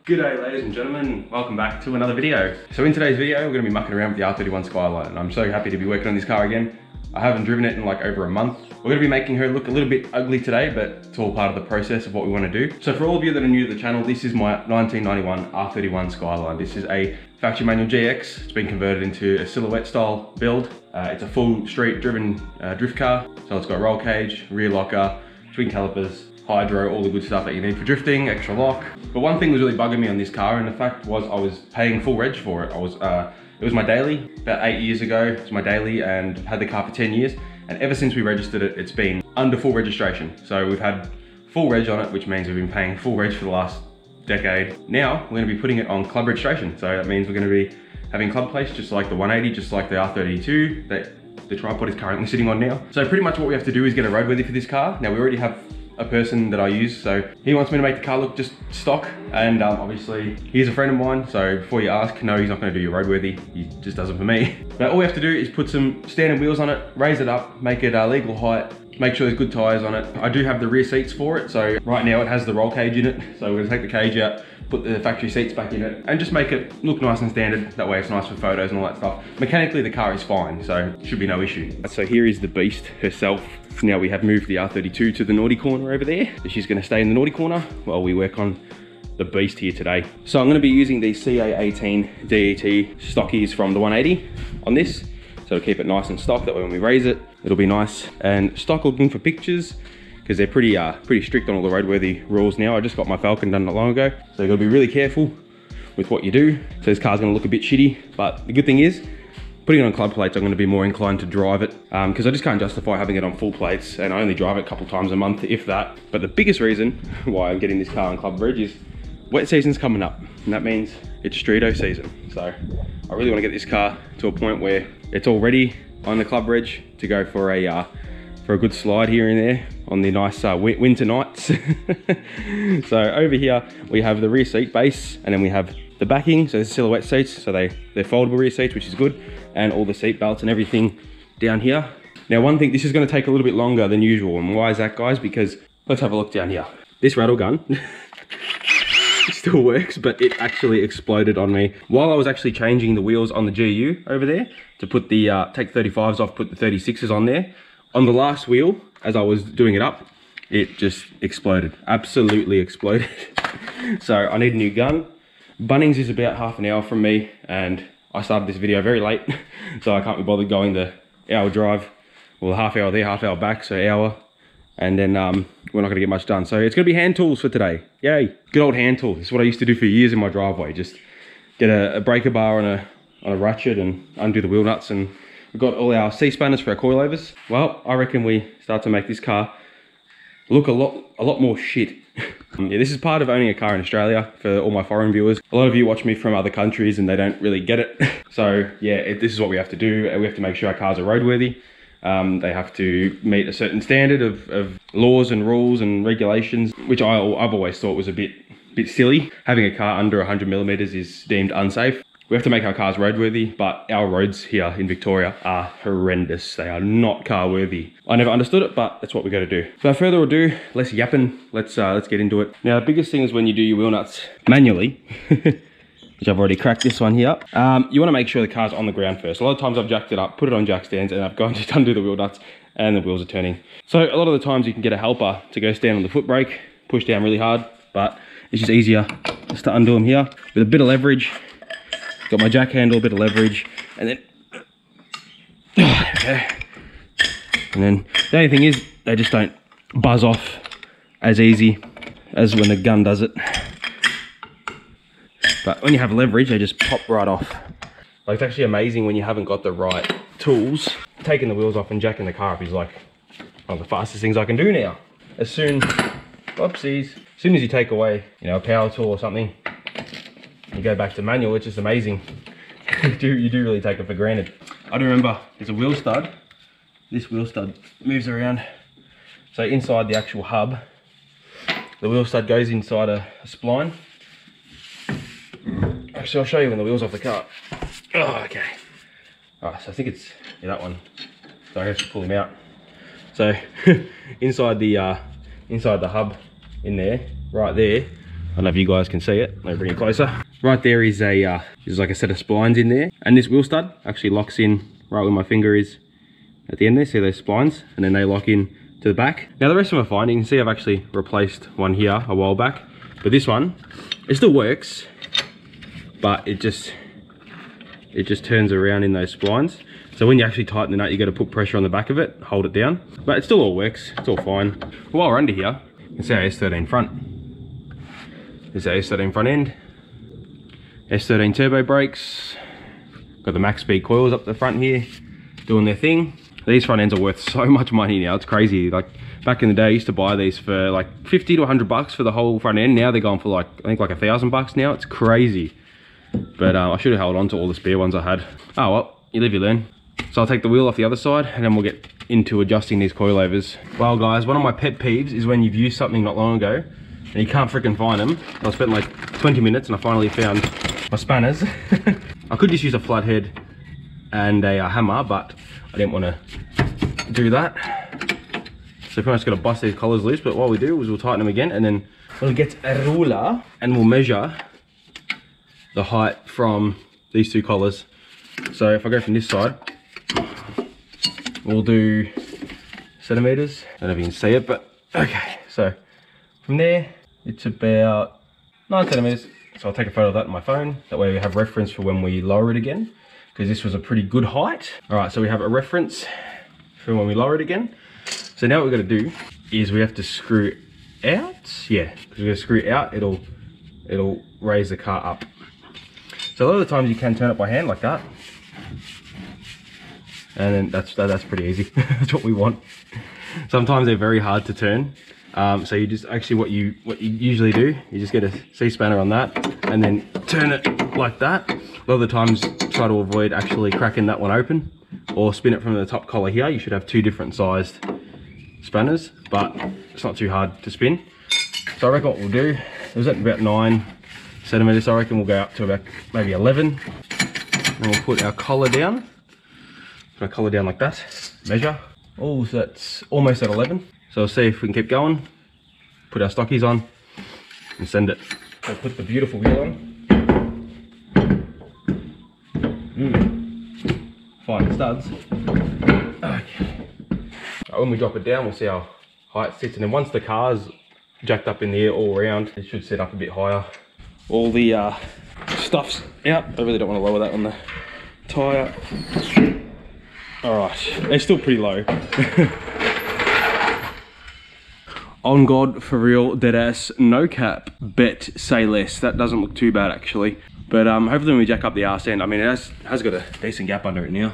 Good day ladies and gentlemen, welcome back to another video. So in today's video, we're going to be mucking around with the R31 Skyline, and I'm so happy to be working on this car again. I haven't driven it in like over a month. We're going to be making her look a little bit ugly today, but it's all part of the process of what we want to do. So for all of you that are new to the channel, this is my 1991 R31 Skyline. This is a factory manual GX. It's been converted into a silhouette style build. It's a full street driven drift car. So it's got roll cage, rear locker, twin calipers, hydro, all the good stuff that you need for drifting, extra lock. But one thing was really bugging me on this car, and the fact was I was paying full reg for it. It was my daily, about 8 years ago. It was my daily, and had the car for 10 years. And ever since we registered it, it's been under full registration. So we've had full reg on it, which means we've been paying full reg for the last decade. Now we're gonna be putting it on club registration. So that means we're gonna be having club plates, just like the 180, just like the R32 that the tripod is currently sitting on now. So pretty much what we have to do is get a roadworthy for this car. Now we already have a person that I use, so he wants me to make the car look just stock, and obviously he's a friend of mine, so before you ask, no, he's not going to do your roadworthy, he just does it for me. But all we have to do is put some standard wheels on it, raise it up, make it legal height, make sure there's good tyres on it. I do have the rear seats for it, so right now it has the roll cage in it, so we're going to take the cage out, put the factory seats back in it, and just make it look nice and standard. That way it's nice for photos and all that stuff. Mechanically the car is fine, so it should be no issue. So here is the beast herself. Now we have moved the R32 to the naughty corner over there. So she's going to stay in the naughty corner while we work on the beast here today. So I'm going to be using the CA18 DET stockies from the 180 on this. So to keep it nice and stock, that way when we raise it, it'll be nice and stock looking for pictures, because they're pretty strict on all the roadworthy rules now. I just got my Falcon done not long ago, so you've got to be really careful with what you do. So this car's going to look a bit shitty, but the good thing is, putting it on club plates, I'm going to be more inclined to drive it, because I just can't justify having it on full plates, and I only drive it a couple times a month, if that. But the biggest reason why I'm getting this car on club reg is wet season's coming up, and that means it's streeto season. So I really want to get this car to a point where it's all ready on the club reg to go for a good slide here and there on the nice winter nights. So over here we have the rear seat base, and then we have the backing, so there's silhouette seats, so they're foldable rear seats, which is good, and all the seat belts and everything down here. Now one thing, this is going to take a little bit longer than usual, and why is that, guys? Because let's have a look down here. This rattle gun still works, but it actually exploded on me while I was actually changing the wheels on the GU over there to put the take 35s off, put the 36s on there. On the last wheel, as I was doing it up, it just exploded, absolutely exploded. So I need a new gun. Bunnings is about half an hour from me, and I started this video very late, so I can't be bothered going the hour drive. Well, half hour there, half hour back, so hour. And then we're not gonna get much done. So it's gonna be hand tools for today. Yay, good old hand tool. This is what I used to do for years in my driveway. Just get a breaker bar on a ratchet and undo the wheel nuts, and we've got all our C-spanners for our coilovers. Well, I reckon we start to make this car look a lot more shit. Yeah, this is part of owning a car in Australia for all my foreign viewers. A lot of you watch me from other countries and they don't really get it. So yeah, this is what we have to do. We have to make sure our cars are roadworthy. They have to meet a certain standard of laws and rules and regulations, which I've always thought was a bit silly. Having a car under 100 millimeters is deemed unsafe. We have to make our cars roadworthy, but our roads here in Victoria are horrendous. They are not car worthy. I never understood it, but that's what we got to do. So without further ado, less yapping. Let's get into it. Now, the biggest thing is when you do your wheel nuts manually, which I've already cracked this one here. You want to make sure the car's on the ground first. A lot of times I've jacked it up, put it on jack stands, and I've gone to undo the wheel nuts, and the wheels are turning. So a lot of the times you can get a helper to go stand on the foot brake, push down really hard, but it's just easier just to undo them here with a bit of leverage. Got my jack handle, a bit of leverage, and then okay. And then the only thing is they just don't buzz off as easy as when the gun does it. But when you have leverage, they just pop right off. Like, it's actually amazing when you haven't got the right tools. Taking the wheels off and jacking the car up is like one of the fastest things I can do now. As soon as you take away, you know, a power tool or something, you go back to manual, it's just amazing. you do really take it for granted. I do remember there's a wheel stud. This wheel stud moves around. So inside the actual hub, the wheel stud goes inside a spline. Actually, I'll show you when the wheel's off the car. Oh, okay. Alright, so I think it's that one. So I have to pull him out. So inside the hub in there, right there, I don't know if you guys can see it. Let me bring it closer. Right there is like a set of splines in there, and this wheel stud actually locks in right where my finger is at the end there. See those splines, and then they lock in to the back. Now the rest of them are fine. You can see I've actually replaced one here a while back, but this one, it still works, but it just turns around in those splines. So when you actually tighten the nut, you got to put pressure on the back of it, hold it down, but it still all works. It's all fine. While we're under here, you can see our S13 front. This is our S13 front end. S13 turbo brakes. Got the max speed coils up the front here, doing their thing. These front ends are worth so much money now, it's crazy. Like back in the day, I used to buy these for like 50 to 100 bucks for the whole front end. Now they're going for like, I think like $1,000 now. It's crazy. But I should have held on to all the spare ones I had. Oh well, you live, you learn. So I'll take the wheel off the other side and then we'll get into adjusting these coilovers. Well guys, one of my pet peeves is when you've used something not long ago and you can't freaking find them. I spent like 20 minutes and I finally found my spanners. I could just use a flathead and a hammer, but I didn't want to do that. So pretty much got to bust these collars loose, but what we do is we'll tighten them again and then we'll get a ruler and we'll measure the height from these two collars. So if I go from this side, we'll do centimeters. I don't know if you can see it, but okay. So from there, it's about 9 centimeters. So I'll take a photo of that on my phone. That way we have reference for when we lower it again, because this was a pretty good height. All right, so we have a reference for when we lower it again. So now what we're gonna do is we have to screw out. Yeah, because we're gonna screw out, it'll raise the car up. So a lot of the times you can turn it by hand like that. And then that's pretty easy. That's what we want. Sometimes they're very hard to turn. So you just actually what you usually do, you just get a C-spanner on that and then turn it like that. A lot of the times try to avoid actually cracking that one open or spin it from the top collar here. You should have 2 different sized spanners, but it's not too hard to spin. So I reckon what we'll do is at about 9 centimeters, I reckon we'll go up to about maybe 11. And we'll put our collar down. Put our collar down like that, measure. Oh, so that's almost at 11. So we'll see if we can keep going, put our stockies on and send it. So put the beautiful wheel on. Fine studs. Okay. When we drop it down, we'll see how high it sits. And then once the car's jacked up in the air all around, it should sit up a bit higher. All the stuff's out. I really don't want to lower that on the tyre. All right, they're still pretty low. On God, for real, dead ass, no cap, bet, say less. That doesn't look too bad actually. But hopefully when we jack up the arse end, I mean, it has got a decent gap under it now.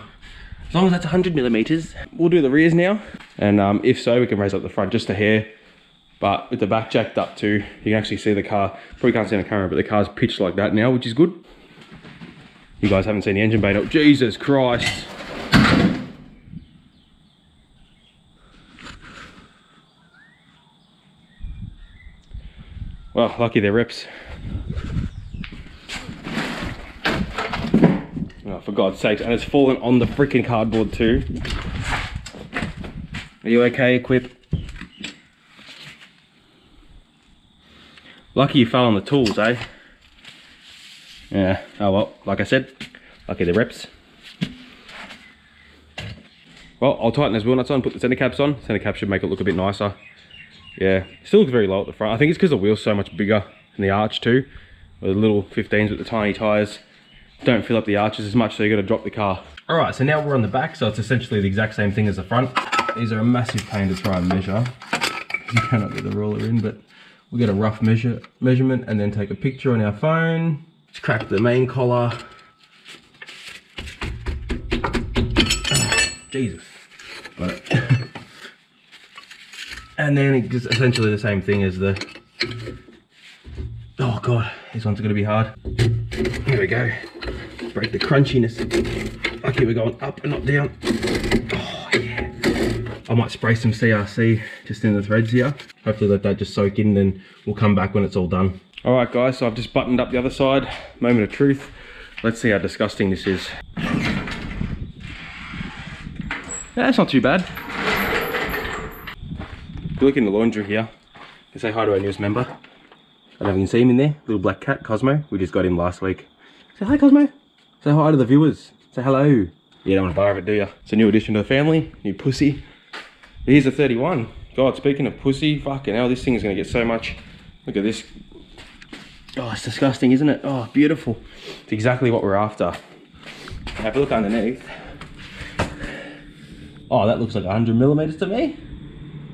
As long as that's 100 millimeters. We'll do the rears now. And if so, we can raise up the front just a hair. But with the back jacked up too, you can actually see the car. Probably can't see on the camera, but the car's pitched like that now, which is good. You guys haven't seen the engine bay up. Jesus Christ. Well, lucky they're rips. Oh, for God's sakes, and it's fallen on the freaking cardboard too. Are you okay, Equip? Lucky you fell on the tools, eh? Yeah, oh well, like I said, lucky they're rips. Well, I'll tighten those wheel nuts on, put the center caps on. Center cap should make it look a bit nicer. Yeah, still looks very low at the front. I think it's because the wheel's so much bigger in the arch too. With the little 15s with the tiny tyres don't fill up the arches as much, so you got to drop the car. All right, so now we're on the back, so it's essentially the exact same thing as the front. These are a massive pain to try and measure. You cannot get the ruler in, but we get a rough measurement and then take a picture on our phone. Just crack the main collar. Oh, Jesus. Got it. And then it's essentially the same thing as the... Oh God, this one's gonna be hard. Here we go. Break the crunchiness. Okay, we're going up and not down. Oh yeah. I might spray some CRC just in the threads here. Hopefully let that just soak in, then we'll come back when it's all done. All right guys, so I've just buttoned up the other side. Moment of truth. Let's see how disgusting this is. Yeah, that's not too bad. If you look in the laundry here, you can say hi to our newest member. I don't know if you can see him in there. Little black cat, Cosmo. We just got him last week. Say hi, Cosmo. Say hi to the viewers. Say hello. You don't want to borrow it, do you? It's a new addition to the family. New pussy. Here's a 31. God, speaking of pussy, fucking hell, this thing is going to get so much. Look at this. Oh, it's disgusting, isn't it? Oh, beautiful. It's exactly what we're after. Have a look underneath. Oh, that looks like 100 millimeters to me.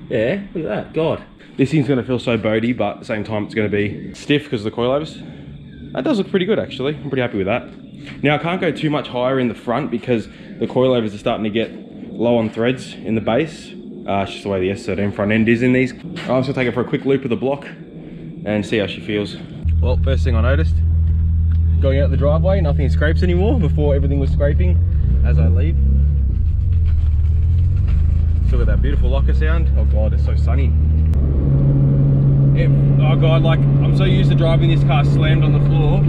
Yeah, look at that. God. This thing's going to feel so boaty, but at the same time, it's going to be stiff because of the coilovers. That does look pretty good, actually. I'm pretty happy with that. Now, I can't go too much higher in the front because the coilovers are starting to get low on threads in the base. It's just the way the S13 front end is in these. I'm just going to take it for a quick loop of the block and see how she feels. Well, first thing I noticed, going out the driveway, nothing scrapes anymore. Before, everything was scraping as I leave. Still got that beautiful locker sound. Oh God, it's so sunny. Oh God, like, I'm so used to driving this car slammed on the floor.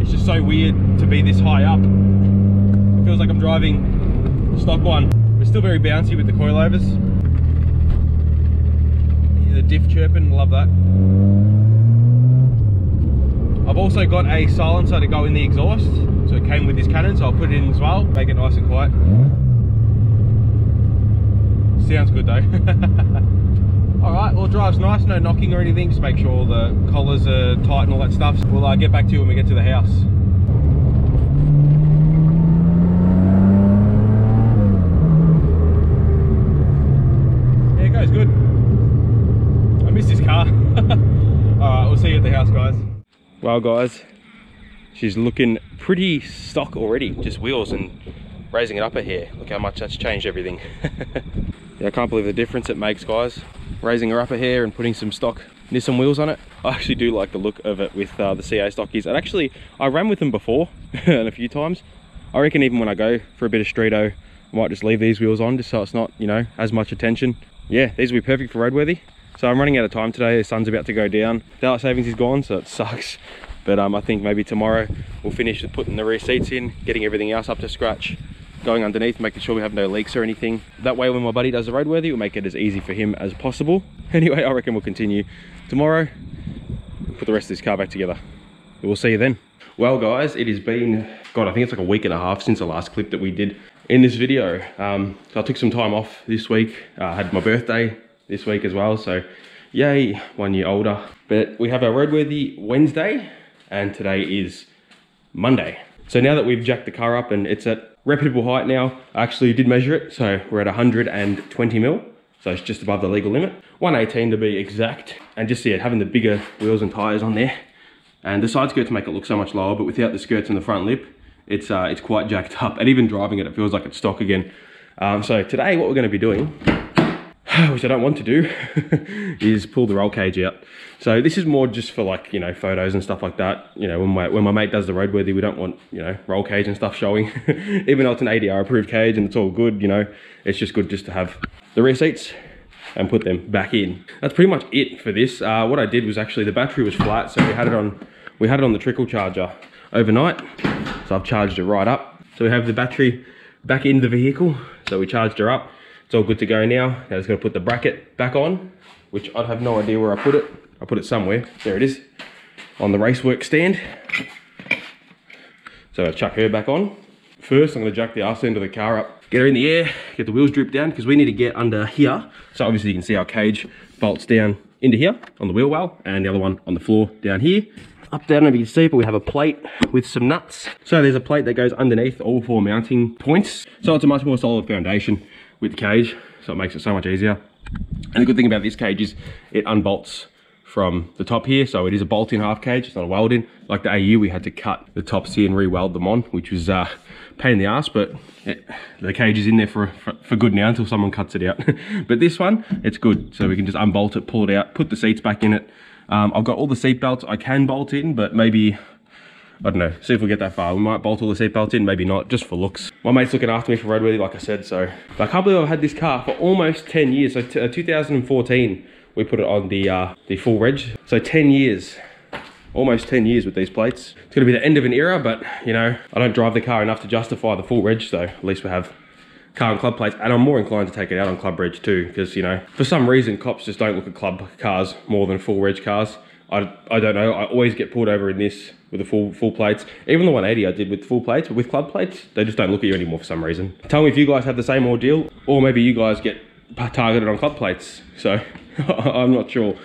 It's just so weird to be this high up. It feels like I'm driving the stock one. We're still very bouncy with the coilovers. The diff chirping, love that. I've also got a silencer to go in the exhaust. So it came with this Canon, so I'll put it in as well. Make it nice and quiet. Sounds good though. Alright, well, drives nice, no knocking or anything. Just make sure all the collars are tight and all that stuff. So we'll get back to you when we get to the house. Yeah, it goes good. I miss this car. Alright, we'll see you at the house, guys. Well, guys, she's looking pretty stock already. Just wheels and raising it up a hair. Look how much that's changed everything. Yeah, I can't believe the difference it makes, guys. Raising her up a hair and putting some stock Nissan wheels on it. I actually do like the look of it with the CA stockies. And actually, I ran with them before and a few times. I reckon even when I go for a bit of streeto, I might just leave these wheels on just so it's not, you know, as much attention. Yeah, these will be perfect for roadworthy. So I'm running out of time today. The sun's about to go down. Daylight savings is gone, so it sucks. But I think maybe tomorrow we'll finish with putting the rear seats in, getting everything else up to scratch, going underneath, making sure we have no leaks or anything. That way when my buddy does the roadworthy, we'll make it as easy for him as possible. Anyway, I reckon we'll continue tomorrow, put the rest of this car back together. We'll see you then. Well, guys, it has been, God, I think it's like a week and a half since the last clip that we did in this video. So I took some time off this week. I had my birthday this week as well, so yay, 1 year older. But we have our roadworthy Wednesday, and today is Monday. So now that we've jacked the car up and it's at reputable height now, I actually did measure it. So we're at 120 mil. So it's just above the legal limit. 118 to be exact. And just, yeah, having the bigger wheels and tires on there. And the side skirts make it look so much lower, but without the skirts and the front lip, it's quite jacked up. And even driving it, it feels like it's stock again. So today what we're gonna be doing, which I don't want to do, is pull the roll cage out. So this is more just for, like, you know, photos and stuff like that. You know, when my mate does the roadworthy, we don't want, you know, roll cage and stuff showing. Even though it's an ADR approved cage and it's all good, you know, it's just good just to have the rear seats and put them back in. That's pretty much it for this. What I did was actually the battery was flat, so we had it on the trickle charger overnight. So I've charged it right up. So we have the battery back in the vehicle. So we charged her up. It's all good to go now. Now I'm just gonna put the bracket back on, which I have no idea where I put it. I put it somewhere. There it is, on the racework stand. So I'll chuck her back on. First, I'm gonna jack the arse end of the car up, get her in the air, get the wheels drooped down, because we need to get under here. So obviously you can see our cage bolts down into here on the wheel well, and the other one on the floor down here. Up there, I don't know if you can see, but we have a plate with some nuts. So there's a plate that goes underneath all four mounting points. So it's a much more solid foundation with the cage, so it makes it so much easier. And the good thing about this cage is it unbolts from the top here, so it is a bolt-in half cage, it's not a weld-in. Like the AU, we had to cut the tops here and re-weld them on, which was a pain in the ass, but the cage is in there for good now until someone cuts it out. But this one, it's good, so we can just unbolt it, pull it out, put the seats back in it. I've got all the seat belts I can bolt in, but maybe, I don't know, see if we get that far. We might bolt all the seat belts in, maybe not, just for looks. My mate's looking after me for roadworthy, like I said, so. But I can't believe I've had this car for almost 10 years. So 2014, we put it on the full reg. So 10 years, almost 10 years with these plates. It's gonna be the end of an era, but you know, I don't drive the car enough to justify the full reg, so at least we have car on club plates, and I'm more inclined to take it out on club reg too, because, you know, for some reason cops just don't look at club cars more than full reg cars. I don't know, I always get pulled over in this with the full plates. Even the 180 I did with full plates, but with club plates, they just don't look at you anymore for some reason. Tell me if you guys have the same ordeal, or maybe you guys get targeted on club plates. So I'm not sure.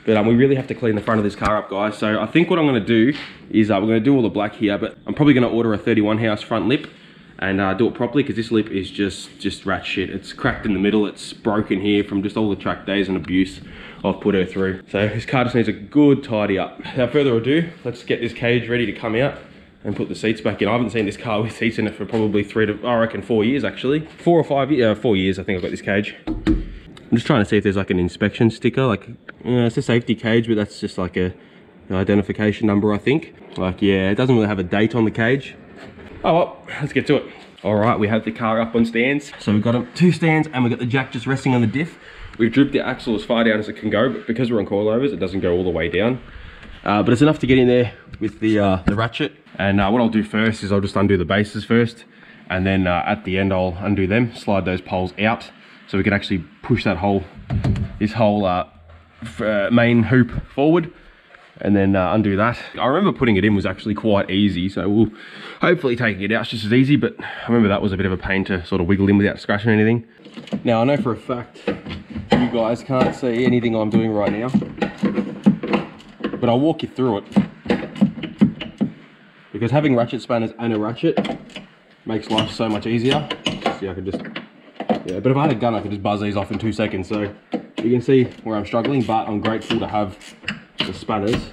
But we really have to clean the front of this car up, guys. So I think what I'm gonna do is we're gonna do all the black here, but I'm probably gonna order a 31 house front lip and do it properly, because this lip is just rat shit. It's cracked in the middle, it's broken here from just all the track days and abuse I've put her through. So this car just needs a good tidy up. Without further ado, let's get this cage ready to come out and put the seats back in. I haven't seen this car with seats in it for probably 4 years actually. 4 or 5 years, 4 years I think I've got this cage. I'm just trying to see if there's like an inspection sticker, like, it's a safety cage, but that's just like an identification number, I think. Like, yeah, it doesn't really have a date on the cage. Oh well, let's get to it. All right, we have the car up on stands. So we've got 2 stands and we've got the jack just resting on the diff. We've drooped the axle as far down as it can go, but because we're on coilovers, it doesn't go all the way down. But it's enough to get in there with the ratchet. And what I'll do first is I'll just undo the bases first. And then at the end, I'll undo them, slide those poles out, so we can actually push this whole main hoop forward, and then undo that. I remember putting it in was actually quite easy, so we'll hopefully taking it out is just as easy, but I remember that was a bit of a pain to sort of wiggle in without scratching anything. Now I know for a fact you guys can't see anything I'm doing right now, but I'll walk you through it, because having ratchet spanners and a ratchet makes life so much easier. See, I could just, yeah, but if I had a gun I could just buzz these off in 2 seconds. So you can see where I'm struggling, but I'm grateful to have the spanners.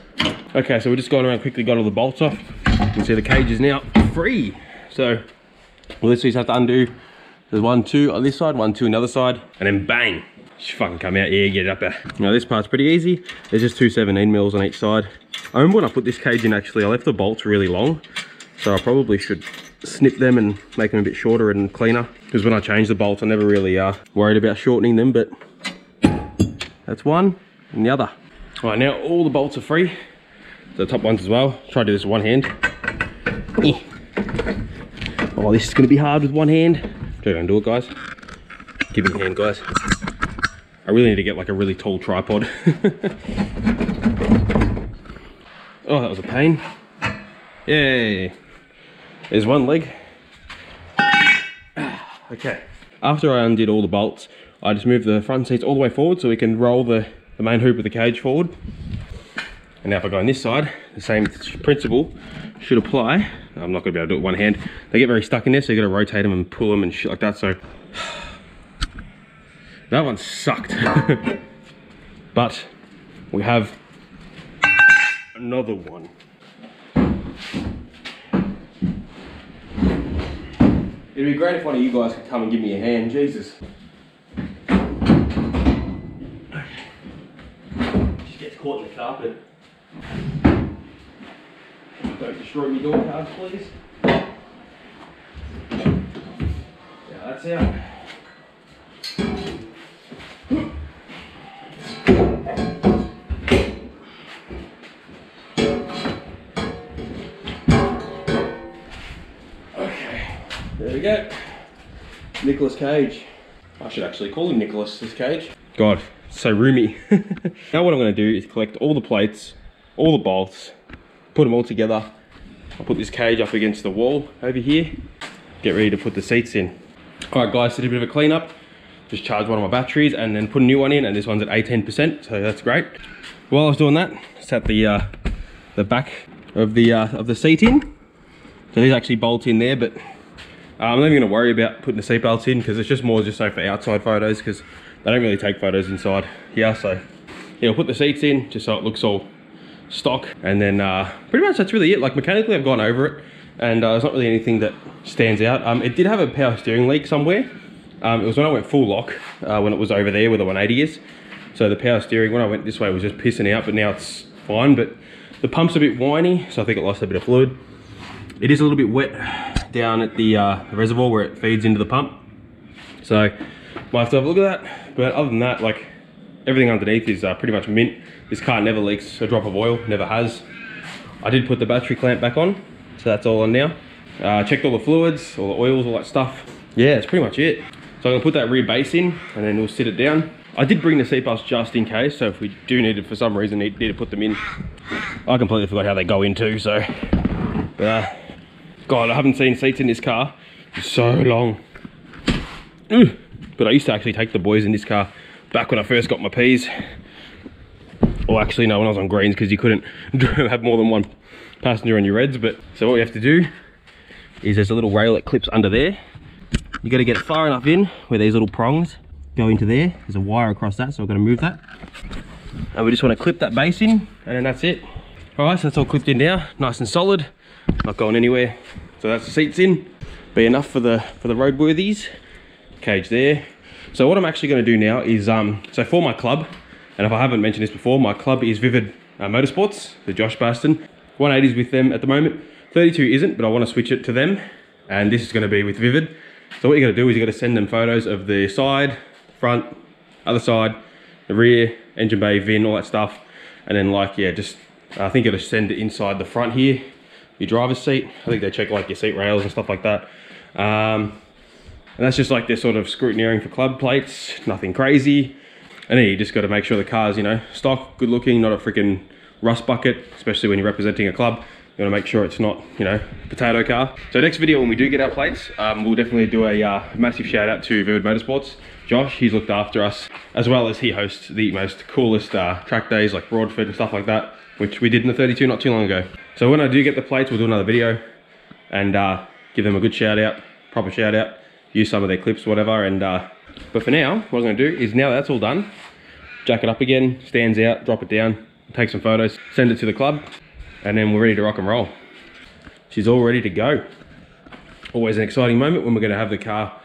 Okay, so we're just going around quickly, got all the bolts off. You can see the cage is now free. So we'll literally just have to undo. There's 1, 2 on this side, 1, 2 on the other side, and then bang, just fucking come out. Yeah, get it up there. Now this part's pretty easy. There's just 2 17 mils on each side. I remember when I put this cage in, actually I left the bolts really long, so I probably should snip them and make them a bit shorter and cleaner, because when I changed the bolts I never really worried about shortening them. But that's one and the other. All right, now all the bolts are free, the top ones as well. Try to do this with one hand. Oh, this is going to be hard with one hand. Don't do it, guys. Give me a hand, guys. I really need to get like a really tall tripod. Oh, that was a pain. Yay. There's one leg. Okay. After I undid all the bolts, I just moved the front seats all the way forward so we can roll the main hoop of the cage forward. And now if I go on this side, the same principle should apply. I'm not going to be able to do it with one hand. They get very stuck in there, so you got to rotate them and pull them and shit like that. So that one sucked. But we have another one. It'd be great if one of you guys could come and give me a hand. Jesus. Just gets caught in the carpet. Don't destroy me door cards, please. Yeah, that's out. Okay, there we go. Nicholas Cage. I should actually call him Nicholas, this cage. God, so roomy. Now what I'm going to do is collect all the plates, all the bolts, put them all together. I'll put this cage up against the wall over here, get ready to put the seats in. All right guys, so did a bit of a cleanup. Just charged one of my batteries and then put a new one in, and this one's at 18%, so that's great. While I was doing that, set the back of the seat in. So these actually bolt in there, but I'm not even going to worry about putting the seat belts in, because it's just more just so for outside photos, because they don't really take photos inside here. So yeah, I'll put the seats in just so it looks all stock, and then pretty much that's really it. Like mechanically I've gone over it, and there's not really anything that stands out. It did have a power steering leak somewhere. It was when I went full lock, when it was over there where the 180 is. So the power steering when I went this way was just pissing out, but now it's fine. But the pump's a bit whiny, so I think it lost a bit of fluid. It is a little bit wet down at the reservoir where it feeds into the pump, so might have to have a look at that. But other than that, like everything underneath is pretty much mint. This car never leaks a drop of oil, never has. I did put the battery clamp back on, so that's all on now. Checked all the fluids, all the oils, all that stuff. yeah, that's pretty much it. So I'm gonna put that rear base in and then we'll sit it down. I did bring the seat belts just in case, so if we do need to, for some reason, need to put them in. I completely forgot how they go in too, so. But, God, I haven't seen seats in this car for so long. But I used to actually take the boys in this car back when I first got my Ps. Or actually, no, when I was on greens, because you couldn't have more than one passenger on your reds. But so what we have to do is there's a little rail that clips under there. You got to get it far enough in where these little prongs go into there. There's a wire across that, so I've got to move that. And we just want to clip that base in, and then that's it. All right, so that's all clipped in now, nice and solid, not going anywhere. So that's the seats in, be enough for the roadworthies. Cage there. So what I'm actually going to do now is, so for my club, and if I haven't mentioned this before, my club is Vivid Motorsports, the Josh Baston. 180's with them at the moment. 32 isn't, but I want to switch it to them, and this is going to be with Vivid. So what you're going to do is you're going to send them photos of the side, front, other side, the rear, engine bay, VIN, all that stuff. And then like, yeah, just, I think it'll send it inside the front here, your driver's seat. I think they check like your seat rails and stuff like that. And that's just like their sort of scrutineering for club plates, nothing crazy. And then you just got to make sure the car's, you know, stock, good looking, not a freaking rust bucket, especially when you're representing a club. You want to make sure it's not, you know, potato car. So next video, when we do get our plates, we'll definitely do a massive shout out to Vivid Motorsports. Josh, he's looked after us, as well as he hosts the most coolest track days like Broadford and stuff like that, which we did in the 32 not too long ago. So when I do get the plates, we'll do another video and give them a good shout out, proper shout out, use some of their clips, whatever. And but for now, what I'm going to do is, now that's all done, jack it up again, stands out, drop it down, take some photos, send it to the club, and then we're ready to rock and roll. She's all ready to go. Always an exciting moment when we're going to have the car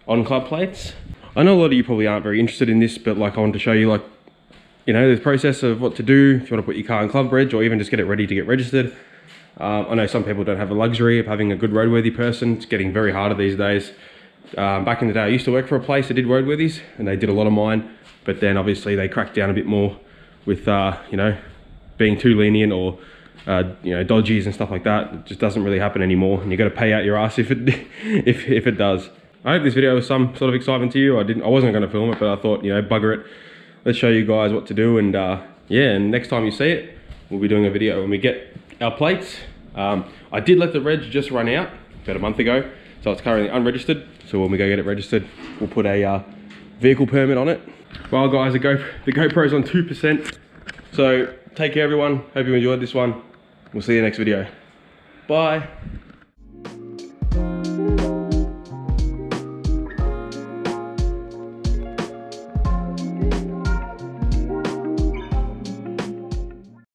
on club plates. I know a lot of you probably aren't very interested in this, but like I wanted to show you, like, you know, the process of what to do if you want to put your car in club reg, or even just get it ready to get registered. I know some people don't have the luxury of having a good roadworthy person. It's getting very harder these days. Back in the day, I used to work for a place that did roadworthies, and they did a lot of mine, but then obviously they cracked down a bit more with, you know, being too lenient, or you know, dodgies and stuff like that. It just doesn't really happen anymore, and you got to pay out your ass if it if it does. I hope this video was some sort of excitement to you. I wasn't going to film it, but I thought, you know, bugger it, let's show you guys what to do. And yeah, and next time you see it, we'll be doing a video when we get our plates. I did let the reg just run out about a month ago, so it's currently unregistered. So when we go get it registered, we'll put a vehicle permit on it. Well guys, the GoPro's on 2%. So take care everyone, hope you enjoyed this one. We'll see you next video. Bye.